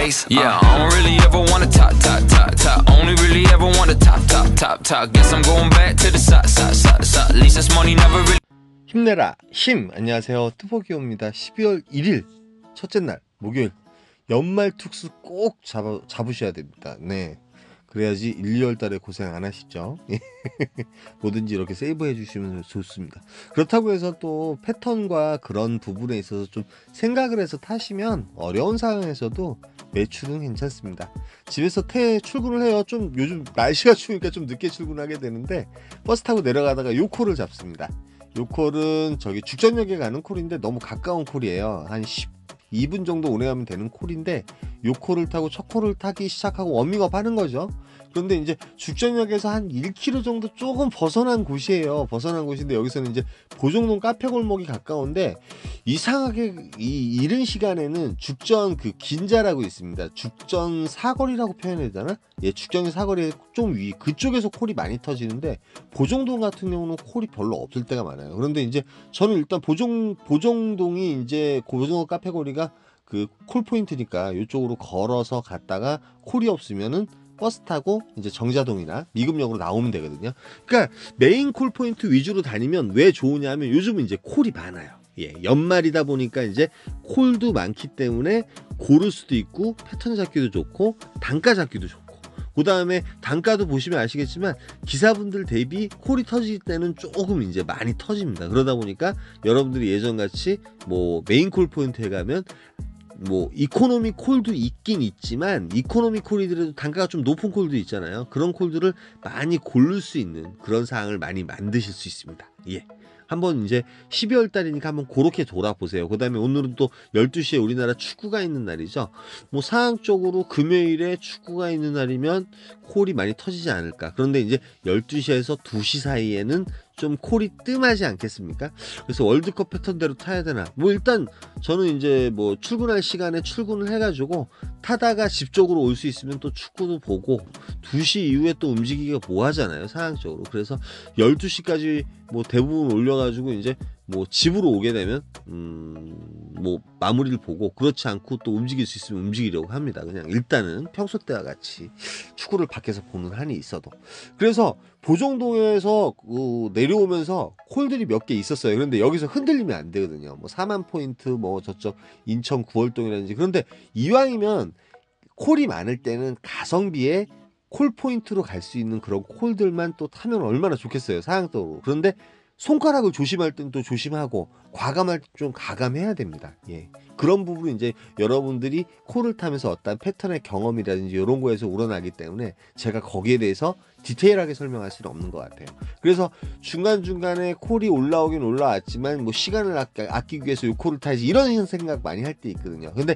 bass. Yeah, I don't really ever wanna top, top, top, top. Only really ever wanna top, top, top, top. Guess I'm going back to the side, side, side, side. At least this money never really. 힘내라 힘. 안녕하세요, 뚜벅이옵니다. 12월 1일 첫째 날 목요일, 연말 특수 꼭 잡으셔야 됩니다. 네, 그래야지 1, 2월 달에 고생 안 하시죠. 뭐든지 이렇게 세이브 해주시면 좋습니다. 그렇다고 해서 또 패턴과 그런 부분에 있어서 좀 생각을 해서 타시면 어려운 상황에서도 매출은 괜찮습니다. 집에서 출근을 해요. 좀 요즘 날씨가 추우니까 좀 늦게 출근하게 되는데 버스 타고 내려가다가 요 콜을 잡습니다. 요 콜은 저기 죽전역에 가는 콜인데 너무 가까운 콜이에요. 한 12분 정도 운행하면 되는 콜인데 요 콜을 타고 첫 콜을 타기 시작하고 워밍업 하는 거죠. 그런데 이제 죽전역에서 한 1km 정도 조금 벗어난 곳이에요. 벗어난 곳인데 여기서는 이제 보정동 카페 골목이 가까운데 이상하게 이 이른 시간에는 죽전 그 긴자라고 있습니다. 죽전 사거리라고 표현해야 되나? 예, 죽전의 사거리에 좀 위 그쪽에서 콜이 많이 터지는데 보정동 같은 경우는 콜이 별로 없을 때가 많아요. 그런데 이제 저는 일단 보정동이 이제 보정동 카페 거리가 그 콜 포인트니까 이쪽으로 걸어서 갔다가 콜이 없으면은 버스 타고 이제 정자동이나 미금역으로 나오면 되거든요. 그러니까 메인 콜 포인트 위주로 다니면 왜 좋으냐면 요즘은 이제 콜이 많아요. 예, 연말이다 보니까 이제 콜도 많기 때문에 고를 수도 있고 패턴 잡기도 좋고 단가 잡기도 좋고, 그 다음에 단가도 보시면 아시겠지만 기사분들 대비 콜이 터질 때는 조금 이제 많이 터집니다. 그러다 보니까 여러분들이 예전같이 뭐 메인 콜 포인트에 가면 뭐 이코노미 콜도 있긴 있지만 이코노미 콜이더라도 단가가 좀 높은 콜도 있잖아요. 그런 콜들을 많이 고를 수 있는 그런 상황을 많이 만드실 수 있습니다. 예, 한번 이제 12월 달이니까 한번 그렇게 돌아보세요. 그 다음에 오늘은 또 12시에 우리나라 축구가 있는 날이죠. 뭐 상황적으로 금요일에 축구가 있는 날이면 콜이 많이 터지지 않을까. 그런데 이제 12시에서 2시 사이에는 좀 콜이 뜸하지 않겠습니까? 그래서 월드컵 패턴대로 타야 되나? 뭐 일단 저는 이제 뭐 출근할 시간에 출근을 해가지고 타다가 집 쪽으로 올 수 있으면 또 축구도 보고 2시 이후에 또 움직이기가 뭐하잖아요, 상황적으로. 그래서 12시까지 뭐 대부분 올려가지고 이제 뭐 집으로 오게 되면 뭐 마무리를 보고, 그렇지 않고 또 움직일 수 있으면 움직이려고 합니다. 그냥 일단은 평소 때와 같이 축구를 밖에서 보는 한이 있어도. 그래서 보정동에서 내려오면서 콜들이 몇 개 있었어요. 그런데 여기서 흔들리면 안 되거든요. 뭐 4만 포인트, 뭐 저쪽 인천 구월동이라든지. 그런데 이왕이면 콜이 많을 때는 가성비에 콜 포인트로 갈 수 있는 그런 콜들만 또 타면 얼마나 좋겠어요, 상황적으로. 그런데 손가락을 조심할 땐 또 조심하고 과감할 때 좀 가감해야 됩니다. 예, 그런 부분은 이제 여러분들이 콜을 타면서 어떤 패턴의 경험이라든지 이런 거에서 우러나기 때문에 제가 거기에 대해서 디테일하게 설명할 수는 없는 것 같아요. 그래서 중간중간에 콜이 올라오긴 올라왔지만 뭐 시간을 아끼기 위해서 이 콜을 타야지 이런 생각 많이 할 때 있거든요. 근데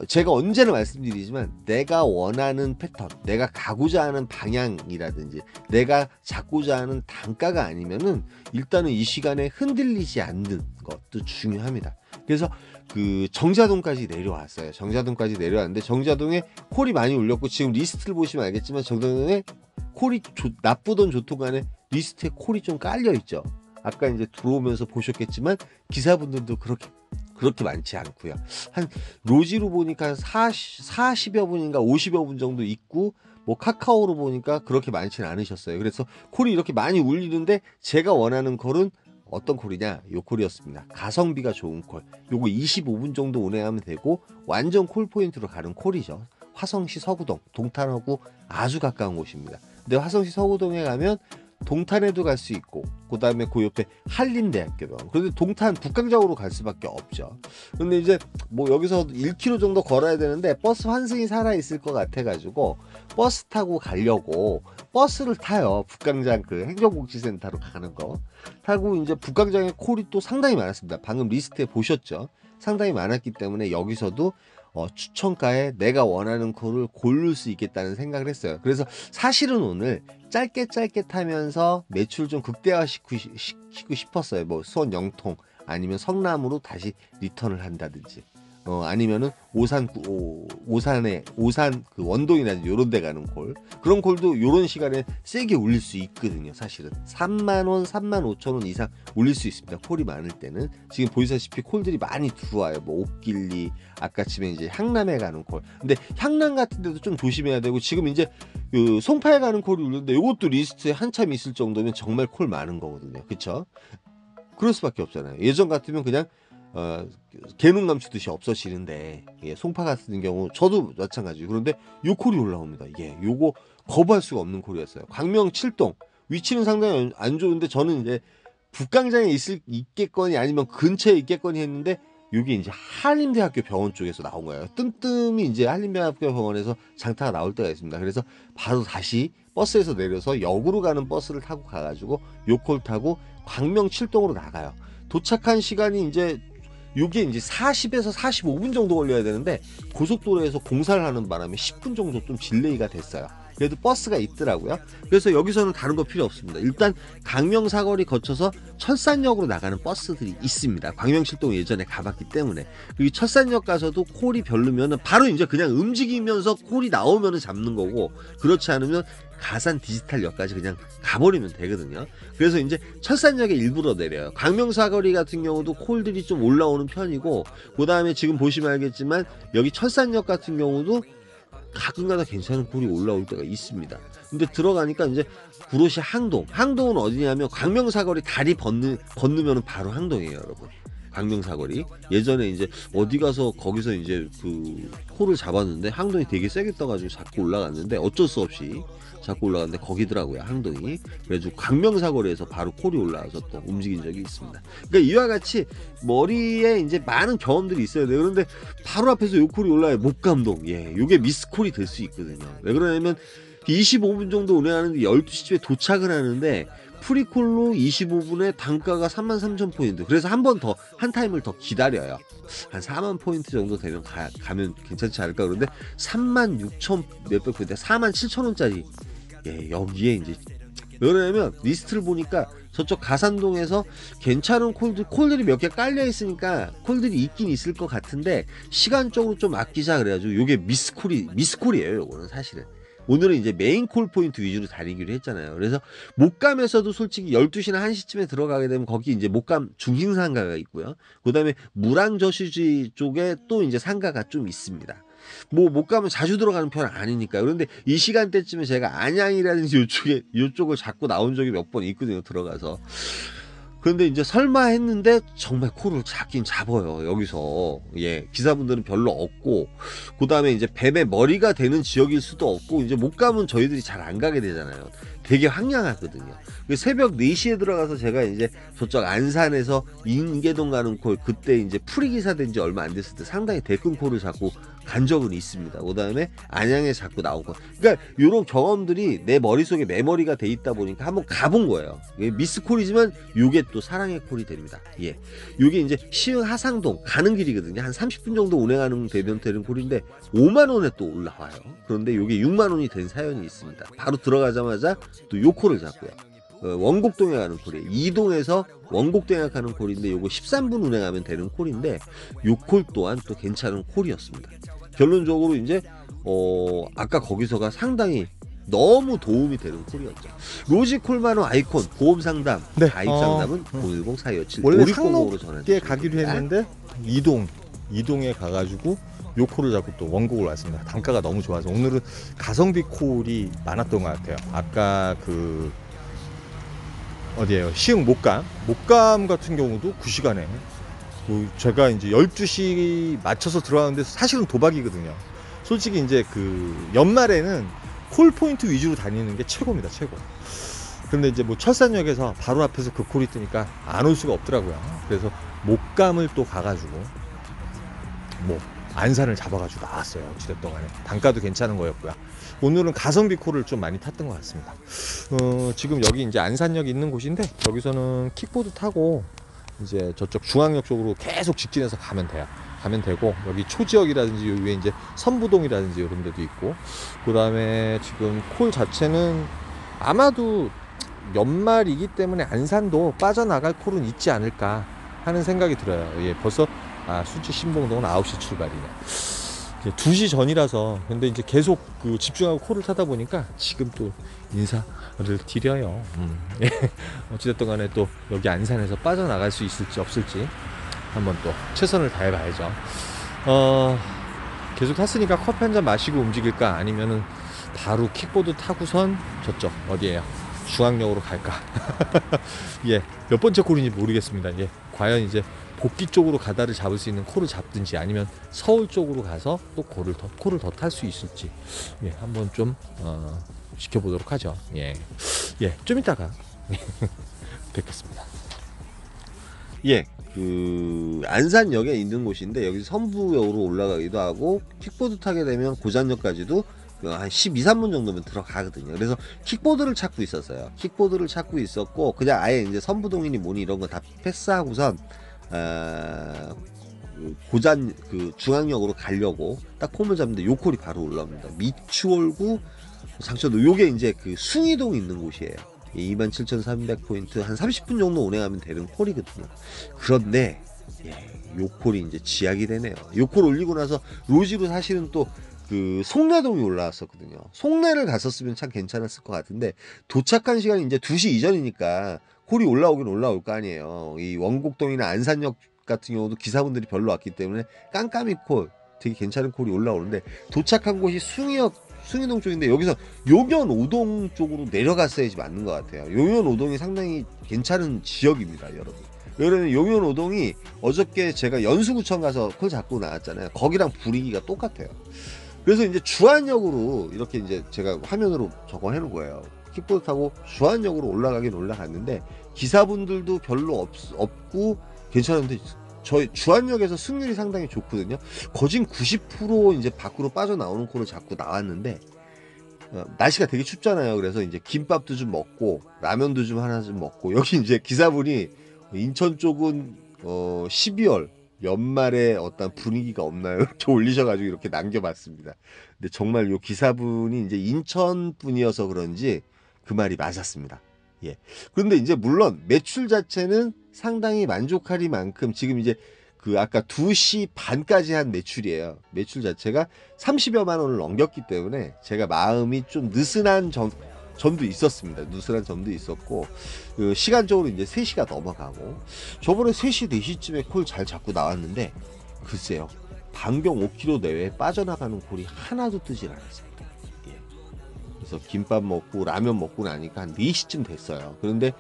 제가 언제나 말씀드리지만 내가 원하는 패턴, 내가 가고자 하는 방향이라든지 내가 잡고자 하는 단가가 아니면은 일단은 이 시간에 흔들리지 않는 것도 중요합니다. 그래서 그 정자동까지 내려왔어요. 정자동까지 내려왔는데 정자동에 콜이 많이 올렸고, 지금 리스트를 보시면 알겠지만 정자동에 콜이 나쁘던 좋던 간에 리스트에 콜이 좀 깔려 있죠. 아까 이제 들어오면서 보셨겠지만 기사분들도 그렇게 많지 않고요. 한 로지로 보니까 40여 분인가 50여 분 정도 있고, 뭐 카카오로 보니까 그렇게 많지는 않으셨어요. 그래서 콜이 이렇게 많이 울리는데 제가 원하는 콜은 어떤 콜이냐? 요 콜이었습니다. 가성비가 좋은 콜. 요거 25분 정도 운행하면 되고 완전 콜 포인트로 가는 콜이죠. 화성시 서구동, 동탄하고 아주 가까운 곳입니다. 근데 화성시 서구동에 가면 동탄에도 갈 수 있고, 그 다음에 그 옆에 한림대학교도. 그런데 동탄 북강장으로 갈 수밖에 없죠. 근데 이제 뭐 여기서 1km 정도 걸어야 되는데 버스 환승이 살아 있을 것 같아 가지고 버스 타고 가려고 버스를 타요. 북강장 그 행정복지센터로 가는 거 타고 이제 북강장에 콜이 또 상당히 많았습니다. 방금 리스트에 보셨죠? 상당히 많았기 때문에 여기서도 추천가에 내가 원하는 콜을 고를 수 있겠다는 생각을 했어요. 그래서 사실은 오늘 짧게 타면서 매출 좀 극대화시키고 싶었어요. 뭐 수원 영통 아니면 성남으로 다시 리턴을 한다든지 아니면은 오산 그 원동이라든지 요런 데 가는 콜, 그런 콜도 요런 시간에 세게 울릴 수 있거든요. 사실은 3만원 35,000원 이상 울릴 수 있습니다. 콜이 많을 때는. 지금 보시다시피 콜들이 많이 들어와요. 뭐 옥길리, 아까쯤에 이제 향남에 가는 콜. 근데 향남 같은 데도 좀 조심해야 되고, 지금 이제 그 송파에 가는 콜이 울리는데 요것도 리스트에 한참 있을 정도면 정말 콜 많은 거거든요. 그쵸? 그럴 수밖에 없잖아요. 예전 같으면 그냥 개눈 감추듯이 없어지는데, 송파 같은 경우 저도 마찬가지. 그런데 요 콜이 올라옵니다. 요거 거부할 수가 없는 콜이었어요. 광명 7동 위치는 상당히 안 좋은데, 저는 이제 북광장에 있겠거니 아니면 근처에 있겠거니 했는데, 요게 이제 한림대학교 병원 쪽에서 나온 거예요. 뜸뜸이 이제 한림대학교 병원에서 장타가 나올 때가 있습니다. 그래서 바로 다시 버스에서 내려서 역으로 가는 버스를 타고 가가지고 요 콜 타고 광명 7동으로 나가요. 도착한 시간이 이제 요게 이제 40에서 45분 정도 걸려야 되는데, 고속도로에서 공사를 하는 바람에 10분 정도 좀 딜레이가 됐어요. 그래도 버스가 있더라고요. 그래서 여기서는 다른 거 필요 없습니다. 일단 광명 사거리 거쳐서 철산역으로 나가는 버스들이 있습니다. 광명 7동 예전에 가봤기 때문에. 그리고 철산역 가서도 콜이 별로면은 바로 이제 그냥 움직이면서 콜이 나오면은 잡는 거고, 그렇지 않으면 가산 디지털역까지 그냥 가버리면 되거든요. 그래서 이제 철산역에 일부러 내려요. 광명 사거리 같은 경우도 콜들이 좀 올라오는 편이고, 그 다음에 지금 보시면 알겠지만 여기 철산역 같은 경우도 가끔가다 괜찮은 콜이 올라올 때가 있습니다. 근데 들어가니까 이제 구로시 항동은 어디냐면 광명사거리 다리 건너면 바로 항동이에요, 여러분. 광명사거리. 예전에 이제 어디 가서 거기서 이제 그 콜을 잡았는데 항동이 되게 세게 떠가지고 자꾸 올라갔는데, 어쩔 수 없이 자꾸 올라갔는데 거기더라고요, 항동이. 그래가지고 광명사거리에서 바로 콜이 올라와서 또 움직인 적이 있습니다. 그러니까 이와 같이 머리에 이제 많은 경험들이 있어야 돼요. 그런데 바로 앞에서 요 콜이 올라와요. 목감동. 요게 미스콜이 될 수 있거든요. 왜 그러냐면 25분 정도 운행하는데 12시쯤에 도착을 하는데, 프리콜로 25분에 단가가 33,000포인트. 그래서 한 타임을 더 기다려요. 한 4만 포인트 정도 되면 가면 괜찮지 않을까. 그런데 36,000 몇백 포인트, 47,000원짜리. 여기에 이제 왜냐면 리스트를 보니까 저쪽 가산동에서 괜찮은 콜들이 몇 개 깔려 있으니까 콜들이 있긴 있을 것 같은데, 시간적으로 좀 아끼자 그래가지고 요게 미스콜이에요. 요거는 사실은. 오늘은 이제 메인 콜 포인트 위주로 다니기로 했잖아요. 그래서 목감에서도 솔직히 12시나 1시쯤에 들어가게 되면 거기 이제 목감 중심상가가 있고요. 그 다음에 무랑저수지 쪽에 또 이제 상가가 좀 있습니다. 뭐 목감은 자주 들어가는 편은 아니니까요. 그런데 이 시간대쯤에 제가 안양이라든지 요쪽을 자꾸 나온 적이 몇 번 있거든요, 들어가서. 그런데 이제 설마 했는데 정말 콜을 잡긴 잡아요, 여기서. 기사분들은 별로 없고, 그 다음에 이제 뱀의 머리가 되는 지역일 수도 없고, 이제 목감은 저희들이 잘 안 가게 되잖아요. 되게 황량하거든요. 새벽 4시에 들어가서 제가 이제 저쪽 안산에서 인계동 가는 콜, 그때 이제 프리기사 된 지 얼마 안 됐을 때 상당히 대큰 콜을 잡고 간 적은 있습니다. 그 다음에 안양에 자꾸 나오고. 그러니까 이런 경험들이 내 머릿속에 메모리가 돼 있다 보니까 한번 가본 거예요. 미스콜이지만 요게 또 사랑의 콜이 됩니다. 요게 이제 시흥 하상동 가는 길이거든요. 한 30분 정도 운행하는 되면 되는 콜인데 5만원에 또 올라와요. 그런데 요게 6만원이 된 사연이 있습니다. 바로 들어가자마자 또 요 콜을 잡고요. 원곡동에 가는 콜이에요. 이동에서 원곡동에 가는 콜인데 요거 13분 운행하면 되는 콜인데, 요 콜 또한 또 괜찮은 콜이었습니다. 결론적으로 이제 아까 거기서가 상당히 너무 도움이 되는 콜이었죠. 로지콜만원 아이콘 보험 상담, 가입 상담은 010-4227 원래 5605로 전화주세요. 가기로 했는데 이동에 가가지고 요 콜을 잡고 또 원곡을 왔습니다. 단가가 너무 좋아서 오늘은 가성비 콜이 많았던 것 같아요. 아까 그 어디에요? 시흥 목감 같은 경우도 9시간에 제가 이제 12시 맞춰서 들어가는데 사실은 도박이거든요. 솔직히 이제 그 연말에는 콜 포인트 위주로 다니는 게 최고입니다, 최고. 그런데 이제 뭐 철산역에서 바로 앞에서 그 콜이 뜨니까 안 올 수가 없더라고요. 그래서 목감을 또 가가지고 뭐 안산을 잡아가지고 나왔어요. 어찌됐든 간에 단가도 괜찮은 거였고요. 오늘은 가성비 콜을 좀 많이 탔던 것 같습니다. 지금 여기 이제 안산역 있는 곳인데, 여기서는 킥보드 타고 이제 저쪽 중앙역 쪽으로 계속 직진해서 가면 되고, 여기 초지역이라든지 요 위에 이제 선부동이라든지 이런 데도 있고, 그 다음에 지금 콜 자체는 아마도 연말이기 때문에 안산도 빠져나갈 콜은 있지 않을까 하는 생각이 들어요. 벌써 수지 신봉동은 9시 출발이네. 2시 전이라서. 근데 이제 계속 그 집중하고 코를 타다 보니까 지금 또 인사를 드려요. 어찌됐든 간에 또 여기 안산에서 빠져나갈 수 있을지 없을지 한번 또 최선을 다해봐야죠. 계속 탔으니까 커피 한잔 마시고 움직일까, 아니면은 바로 킥보드 타고선 저쪽 어디에요? 중앙역으로 갈까? 예, 몇 번째 콜인지 모르겠습니다. 예, 과연 이제 복귀 쪽으로 가다를 잡을 수 있는 코를 잡든지, 아니면 서울 쪽으로 가서 또 코를 더 탈 수 있을지, 예, 한번 좀 지켜보도록 하죠. 예, 좀 이따가 뵙겠습니다. 예, 그 안산역에 있는 곳인데 여기서 선부역으로 올라가기도 하고 킥보드 타게 되면 고잔역까지도 한 12~13분 정도면 들어가거든요. 그래서 킥보드를 찾고 있었어요. 킥보드를 찾고 있었고 그냥 아예 이제 선부동이니 뭐니 이런 거 다 패스하고선 고잔 그 중앙역으로 가려고 딱 폼을 잡는데 요 콜이 바로 올라옵니다. 미추홀구 상천도. 요게 이제 그 숭이동 있는 곳이에요. 27,300포인트 한 30분 정도 운행하면 되는 콜이거든요. 그런데 요 콜이 이제 지약이 되네요. 요 콜 올리고 나서 로지로 사실은 또 그 송내동이 올라왔었거든요. 송내를 갔었으면 참 괜찮았을 것 같은데 도착한 시간이 이제 2시 이전이니까 콜이 올라오긴 올라올 거 아니에요. 이 원곡동이나 안산역 같은 경우도 기사분들이 별로 왔기 때문에 깜깜이 콜, 되게 괜찮은 콜이 올라오는데 도착한 곳이 숭이동 쪽인데 여기서 용현 5동 쪽으로 내려갔어야지 맞는 것 같아요. 용현 5동이 상당히 괜찮은 지역입니다, 여러분. 왜냐면 용현 5동이 어저께 제가 연수구청 가서 콜 잡고 나왔잖아요. 거기랑 분위기가 똑같아요. 그래서 이제 주안역으로 이렇게 이제 제가 화면으로 저거 해놓은 거예요. 킥보드 타고 주안역으로 올라가긴 올라갔는데 기사분들도 별로 없고 괜찮은데 저희 주안역에서 승률이 상당히 좋거든요. 거진 90% 이제 밖으로 빠져나오는 콜을 잡고 나왔는데 날씨가 되게 춥잖아요. 그래서 이제 김밥도 좀 먹고 라면도 좀 하나 좀 먹고, 여기 이제 기사분이 인천 쪽은 12월 연말에 어떤 분위기가 없나요? 이렇게 올리셔가지고 이렇게 남겨봤습니다. 근데 정말 요 기사분이 이제 인천 분이어서 그런지 그 말이 맞았습니다. 예. 그런데 이제 물론 매출 자체는 상당히 만족하리만큼 지금 이제 그 아까 2시 반까지 한 매출이에요. 매출 자체가 30여만 원을 넘겼기 때문에 제가 마음이 좀 느슨한 점도 있었습니다. 느슨한 점도 있었고, 그 시간적으로 이제 3시가 넘어가고, 저번에 3시, 4시쯤에 콜 잘 잡고 나왔는데 글쎄요, 반경 5km 내외에 빠져나가는 콜이 하나도 뜨질 않았습니다. 예. 그래서 김밥 먹고 라면 먹고 나니까 한 4시쯤 됐어요. 그런데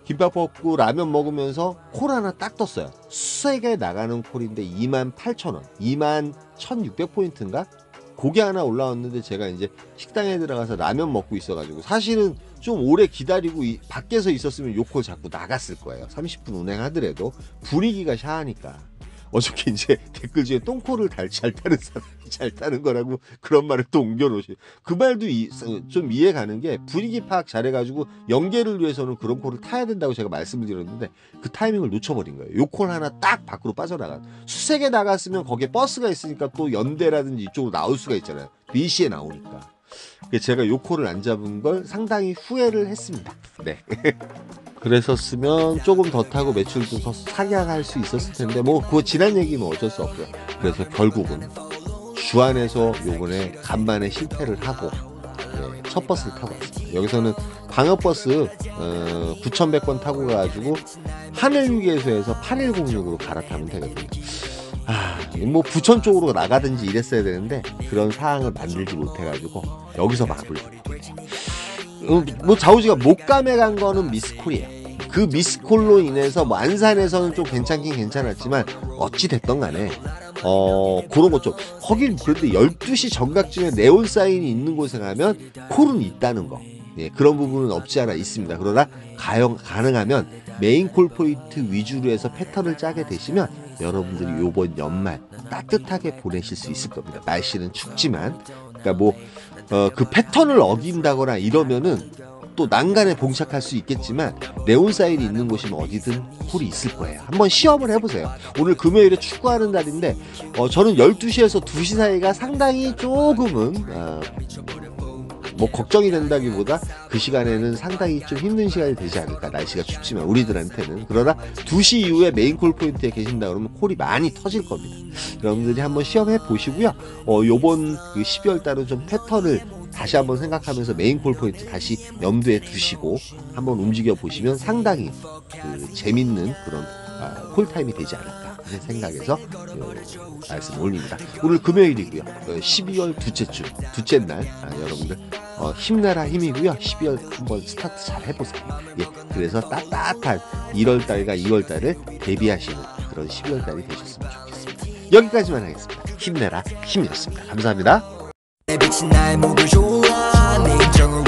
김밥 먹고 라면 먹으면서 콜 하나 딱 떴어요. 수색에 나가는 콜인데 28,000원, 21,600포인트인가? 고게 하나 올라왔는데 제가 이제 식당에 들어가서 라면 먹고 있어가지고 사실은 좀 오래 기다리고 밖에서 있었으면 요 콜 잡고 나갔을 거예요. 30분 운행하더라도 분위기가 샤하니까. 어저께 이제 댓글 중에 똥콜을 잘 타는 사람이 잘 타는 거라고 그런 말을 또 옮겨놓으시. 그 말도 좀 이해가는 게 분위기 파악 잘해가지고 연계를 위해서는 그런 콜을 타야 된다고 제가 말씀을 드렸는데 그 타이밍을 놓쳐버린 거예요. 요 콜 하나 딱 밖으로 빠져나가. 수색에 나갔으면 거기에 버스가 있으니까 또 연대라든지 이쪽으로 나올 수가 있잖아요. 4시에 나오니까. 제가 요 콜을 안 잡은 걸 상당히 후회를 했습니다. 네. 그랬었으면 조금 더 타고 매출도 더 상향할 수 있었을 텐데 뭐 그거 지난 얘기는 어쩔 수 없고요. 그래서 결국은 주안에서 요번에 간만에 실패를 하고 첫 버스를 타고 왔습니다. 여기서는 광역버스 9,100번 타고 가가지고 하늘휴게소에서 8106으로 갈아타면 되거든요. 뭐 부천 쪽으로 나가든지 이랬어야 되는데 그런 상황을 만들지 못해가지고 여기서 마블. 뭐 자우지가 목감에 간 거는 미스콜이에요. 그 미스콜로 인해서 뭐 안산에서는 좀 괜찮긴 괜찮았지만 어찌 됐던 간에 그런 거 좀 거긴 그래도 12시 정각쯤에 네온 사인이 있는 곳에 가면 콜은 있다는 거. 예, 그런 부분은 없지 않아 있습니다. 그러나 가능하면 메인 콜 포인트 위주로 해서 패턴을 짜게 되시면 여러분들이 요번 연말 따뜻하게 보내실 수 있을 겁니다. 날씨는 춥지만 그러니까 뭐 그 패턴을 어긴다거나 이러면은 또 난간에 봉착할 수 있겠지만 네온 사인이 있는 곳이면 어디든 콜이 있을 거예요. 한번 시험을 해보세요. 오늘 금요일에 축구하는 날인데 저는 12시에서 2시 사이가 상당히 조금은 뭐 걱정이 된다기보다 그 시간에는 상당히 좀 힘든 시간이 되지 않을까. 날씨가 춥지만 우리들한테는. 그러나 2시 이후에 메인 콜 포인트에 계신다 그러면 콜이 많이 터질 겁니다. 여러분들이 한번 시험해 보시고요. 요번 그 12월 달은 좀 패턴을 다시 한번 생각하면서 메인 콜 포인트 다시 염두에 두시고 한번 움직여 보시면 상당히 그 재밌는 그런 콜타임이 되지 않을까 하는 생각에서 말씀 올립니다. 오늘 금요일이고요. 12월 둘째 주, 둘째 날 여러분들 힘내라 힘이고요. 12월 한번 스타트 잘 해보세요. 예, 그래서 따뜻한 1월달과 2월달을 대비하시는 그런 12월달이 되셨으면 좋겠습니다. 여기까지만 하겠습니다. 힘내라 힘이었습니다. 감사합니다. 내 빛이 나의 목을 좋아 내 인정을